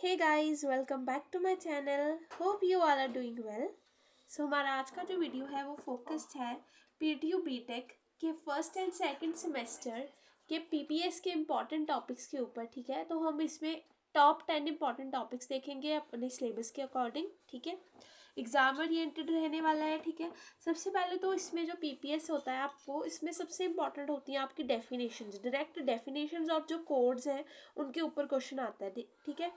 Hey guys, welcome back to my channel. Hope you all are doing well. So हमारा आज का जो video है वो फोकस्ड है पीटीयू बीटेक के फर्स्ट एंड सेकंड सेमेस्टर के पीपीएस के इम्पॉर्टेंट टॉपिक्स के ऊपर। ठीक है, तो हम इसमें टॉप 10 इम्पॉर्टेंट टॉपिक्स देखेंगे अपने सिलेबस के अकॉर्डिंग। ठीक है, एग्जाम ओरिएंटेड रहने वाला है। ठीक है, सबसे पहले तो इसमें जो पीपीएस होता है आपको इसमें सबसे इंपॉर्टेंट होती हैं आपकी डेफिनेशंस, डायरेक्ट डेफिनेशंस और जो कोड्स हैं उनके ऊपर क्वेश्चन आता है। ठीक है,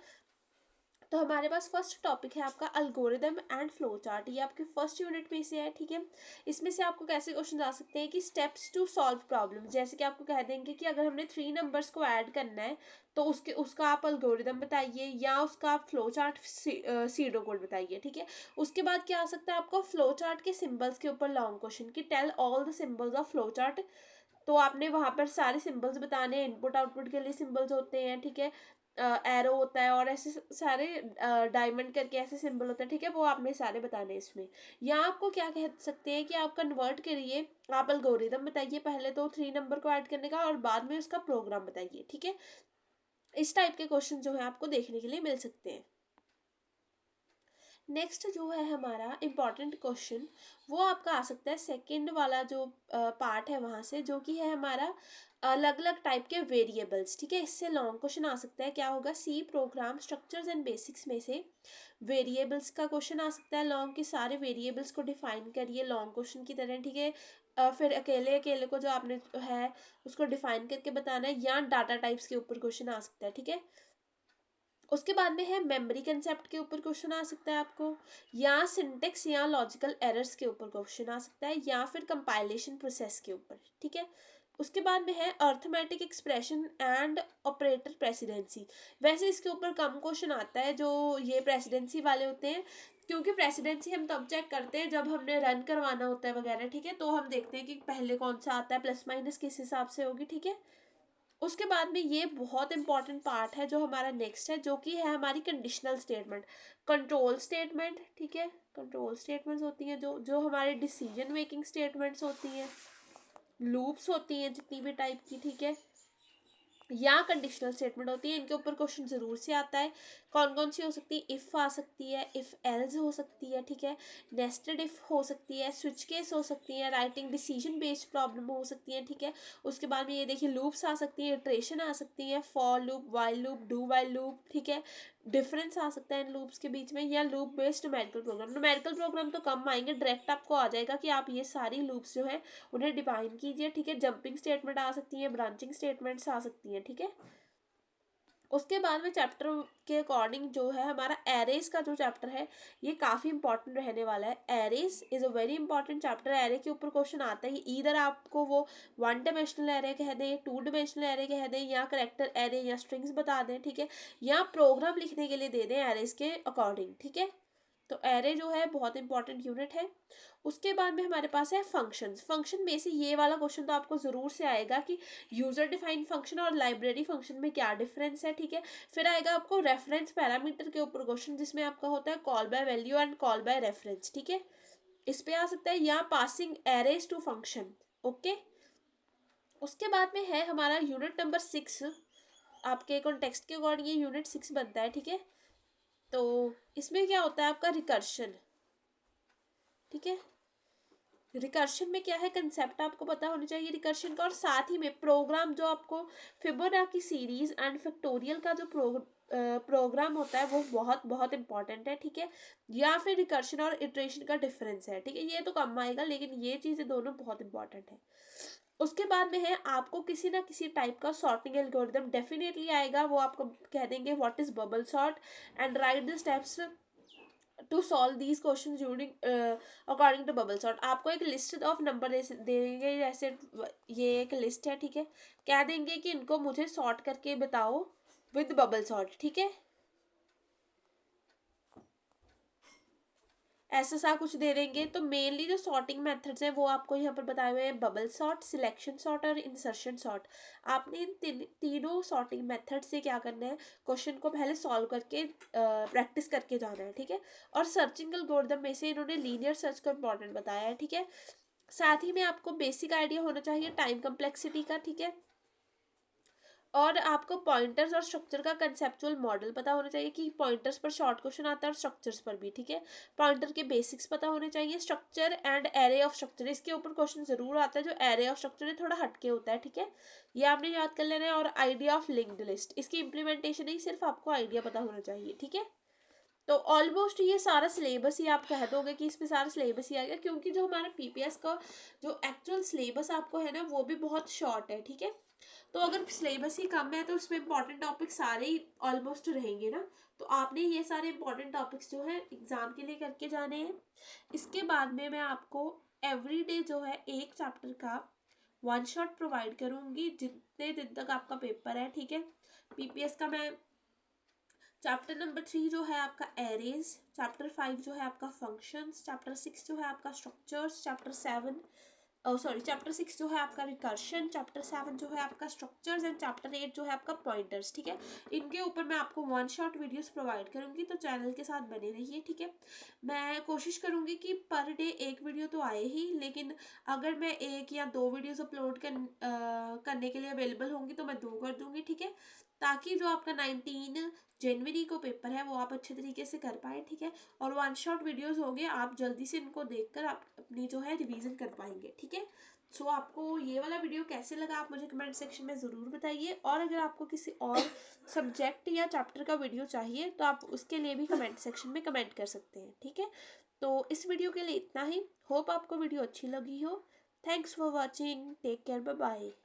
तो हमारे पास फर्स्ट टॉपिक है आपका अल्गोरिदम एंड फ्लो चार्ट। ये आपके फर्स्ट यूनिट में से है। ठीक है, इसमें से आपको कैसे क्वेश्चन आ सकते हैं कि स्टेप्स टू सॉल्व प्रॉब्लम, जैसे कि आपको कह देंगे कि अगर हमने 3 नंबर्स को ऐड करना है तो उसका आप अल्गोरिदम बताइए या उसका आप फ्लो चार्ट सीडो कोड बताइए। ठीक है, उसके बाद क्या आ सकता है आपको फ्लो चार्ट के सिंबल्स के ऊपर लॉन्ग क्वेश्चन कि tell all the symbols of flow chart. तो आपने वहाँ पर सारे सिंबल्स बताने हैं, इनपुट आउटपुट के लिए सिंबल्स होते हैं। ठीक है, एरो होता है और ऐसे सारे डायमंड करके ऐसे सिंबल होता है। ठीक है, वो आपने सारे बताने हैं इसमें। यहाँ आपको क्या कह सकते हैं कि आप कन्वर्ट करिए, आप एल्गोरिदम बताइए पहले तो 3 नंबर को ऐड करने का और बाद में उसका प्रोग्राम बताइए। ठीक है, इस टाइप के क्वेश्चन जो है आपको देखने के लिए मिल सकते हैं। नेक्स्ट जो है हमारा इम्पॉर्टेंट क्वेश्चन वो आपका आ सकता है सेकंड वाला जो पार्ट है वहाँ से, जो कि है हमारा अलग अलग टाइप के वेरिएबल्स। ठीक है, इससे लॉन्ग क्वेश्चन आ सकता है। क्या होगा, C program structures and basics में से वेरिएबल्स का क्वेश्चन आ सकता है लॉन्ग के सारे वेरिएबल्स को डिफाइन करिए लॉन्ग क्वेश्चन की तरह। ठीक है, फिर अकेले अकेले को जो आपने है उसको डिफाइन करके बताना है, या डाटा टाइप्स के ऊपर क्वेश्चन आ सकता है। ठीक है, उसके बाद में है मेमोरी कंसेप्ट के ऊपर क्वेश्चन आ सकता है आपको, या सिंटेक्स या लॉजिकल एरर्स के ऊपर क्वेश्चन आ सकता है, या फिर कंपाइलेशन प्रोसेस के ऊपर। ठीक है, उसके बाद में है arithmetic expression and operator presidency. वैसे इसके ऊपर कम क्वेश्चन आता है जो ये प्रेसिडेंसी वाले होते हैं, क्योंकि प्रेसिडेंसी हम तब चेक करते हैं जब हमने रन करवाना होता है वगैरह। ठीक है, तो हम देखते हैं कि पहले कौन सा आता है, प्लस माइनस किस हिसाब से होगी। ठीक है, उसके बाद में ये बहुत इंपॉर्टेंट पार्ट है जो हमारा नेक्स्ट है, जो कि है हमारी कंडीशनल स्टेटमेंट, कंट्रोल स्टेटमेंट। ठीक है, कंट्रोल स्टेटमेंट्स होती हैं जो जो हमारे डिसीजन मेकिंग स्टेटमेंट्स होती हैं, लूप्स होती हैं जितनी भी टाइप की। ठीक है, या कंडीशनल स्टेटमेंट होती है, इनके ऊपर क्वेश्चन जरूर से आता है। कौन कौन सी हो सकती है, इफ़ आ सकती है, इफ़ एल्स हो सकती है। ठीक है, नेस्टेड इफ़ हो सकती है, स्विच केस हो सकती है, राइटिंग डिसीजन बेस्ड प्रॉब्लम हो सकती है। ठीक है, उसके बाद में ये देखिए लूप्स आ सकती है, इटरेशन आ सकती है, for loop, while loop, do while loop. ठीक है, डिफरेंस आ सकता है इन लूप्स के बीच में, या loop based numerical program. Numerical program तो कम आएंगे, डायरेक्ट आपको आ जाएगा कि आप ये सारी लूप्स जो है उन्हें डिफाइन कीजिए। ठीक है, जंपिंग स्टेटमेंट आ सकती है, ब्रांचिंग स्टेटमेंट्स आ सकती हैं। ठीक है, उसके बाद में चैप्टर के अकॉर्डिंग जो है हमारा एरेज का जो चैप्टर है ये काफ़ी इंपॉर्टेंट रहने वाला है। Arrays is a very important chapter. Array के ऊपर क्वेश्चन आता है, इधर आपको वो 1 डायमेंशनल एरे कह दें, 2 डायमेंशनल एरे कह दें, या करेक्टर एरे या स्ट्रिंग्स बता दें। ठीक है, या प्रोग्राम लिखने के लिए दे दें एरेज के अकॉर्डिंग। ठीक है, तो एरे जो है बहुत इंपॉर्टेंट यूनिट है। उसके बाद में हमारे पास है फंक्शंस। फंक्शन में से ये वाला क्वेश्चन तो आपको ज़रूर से आएगा कि यूज़र डिफाइंड फंक्शन और लाइब्रेरी फंक्शन में क्या डिफरेंस है। ठीक है, फिर आएगा आपको रेफरेंस पैरामीटर के ऊपर क्वेश्चन, जिसमें आपका होता है call by value and call by reference. ठीक है, इस पे आ सकता है, या passing arrays to function. Okay, उसके बाद में है हमारा यूनिट नंबर 6। आपके कॉन्टेक्स्ट के अकॉर्डिंग ये यूनिट 6 बनता है। ठीक है, तो इसमें क्या होता है आपका रिकर्शन। ठीक है, रिकर्शन में क्या है, कंसेप्ट आपको पता होना चाहिए रिकर्शन का, और साथ ही में प्रोग्राम जो आपको फिबोनाची सीरीज एंड फैक्टोरियल का जो प्रोग्राम होता है वो बहुत बहुत इंपॉर्टेंट है। ठीक है, या फिर रिकर्शन और इटरेशन का डिफरेंस है। ठीक है, ये तो कम आएगा लेकिन ये चीज़ें दोनों बहुत इंपॉर्टेंट है। उसके बाद में है आपको किसी ना किसी टाइप का सॉर्टिंग एल्गोरिदम डेफिनेटली आएगा, वो आपको कह देंगे what is bubble sort and write the steps to solve these question during according to bubble sort. आपको एक लिस्ट ऑफ नंबर देंगे, जैसे ये एक लिस्ट है। ठीक है, कह देंगे कि इनको मुझे सॉर्ट करके बताओ विद बबल सॉर्ट। ठीक है, ऐसा सा कुछ दे देंगे। तो मेनली जो सॉर्टिंग मेथड्स हैं वो आपको यहाँ पर बताए हुए हैं, बबल सॉर्ट, सिलेक्शन सॉर्ट और इंसर्शन सॉर्ट। आपने इन तीनों सॉर्टिंग मेथड से क्या करना है, क्वेश्चन को पहले सॉल्व करके प्रैक्टिस करके जाना है। ठीक है, और सर्चिंग एल्गोरिथम में से इन्होंने लीनियर सर्च को इम्पोर्टेंट बताया है। ठीक है, साथ ही में आपको बेसिक आइडिया होना चाहिए टाइम कम्प्लेक्सिटी का। ठीक है, और आपको पॉइंटर्स और स्ट्रक्चर का कंसेप्चुअल मॉडल पता होना चाहिए कि पॉइंटर्स पर शॉर्ट क्वेश्चन आता है और स्ट्रक्चर्स पर भी, ठीक है। पॉइंटर के बेसिक्स पता होने चाहिए। Structure and array of structure, इसके ऊपर क्वेश्चन जरूर आता है। जो एरे ऑफ स्ट्रक्चर है थोड़ा हटके होता है, ठीक है, ये आपने याद कर लेना है। और आइडिया ऑफ लिंक्ड लिस्ट, इसकी इंप्लीमेंटेशन ही सिर्फ आपको आइडिया पता होना चाहिए, ठीक है। तो ऑलमोस्ट ये सारा सिलेबस ही आप कह दोगे कि इसमें सारा सिलेबस ही आ गया, क्योंकि जो हमारा पीपीएस का जो एक्चुअल सिलेबस आपको है ना वो भी बहुत शॉर्ट है, ठीक है। तो अगर सिलेबस ही कम है तो उसमें इंपॉर्टेंट टॉपिक सारे ही ऑलमोस्ट रहेंगे ना। तो आपने ये सारे इंपॉर्टेंट टॉपिक्स जो है एग्जाम के लिए करके जाने हैं। इसके बाद में मैं आपको एवरीडे जो है एक चैप्टर का वन शॉट प्रोवाइड करूंगी जितने दिन तक आपका पेपर है, ठीक है। पीपीएस का मैं चैप्टर नंबर 3 जो है आपका एरेज, चैप्टर 5 जो है आपका फंक्शंस, चैप्टर 6 जो है आपका स्ट्रक्चर्स, चैप्टर 6 जो है आपका रिकर्शन, चैप्टर 7 जो है आपका स्ट्रक्चर्स एंड चैप्टर 8 जो है आपका पॉइंटर्स, ठीक है। इनके ऊपर मैं आपको वन शॉट वीडियोस प्रोवाइड करूंगी, तो चैनल के साथ बने रहिए, ठीक है। मैं कोशिश करूंगी कि पर डे एक वीडियो तो आए ही, लेकिन अगर मैं एक या दो वीडियोस अपलोड करने के लिए अवेलेबल होंगी तो मैं दो कर दूंगी, ठीक है। ताकि जो आपका 19 जनवरी को पेपर है वो आप अच्छे तरीके से कर पाए, ठीक है। और वन शॉट वीडियोस होंगे, आप जल्दी से इनको देखकर आप अपनी जो है रिवीजन कर पाएंगे, ठीक है। सो आपको ये वाला वीडियो कैसे लगा आप मुझे कमेंट सेक्शन में ज़रूर बताइए। और अगर आपको किसी और सब्जेक्ट या चैप्टर का वीडियो चाहिए तो आप उसके लिए भी कमेंट सेक्शन में कमेंट कर सकते हैं, ठीक है। तो इस वीडियो के लिए इतना ही। होप आपको वीडियो अच्छी लगी हो। Thanks for watching, take care, bye bye.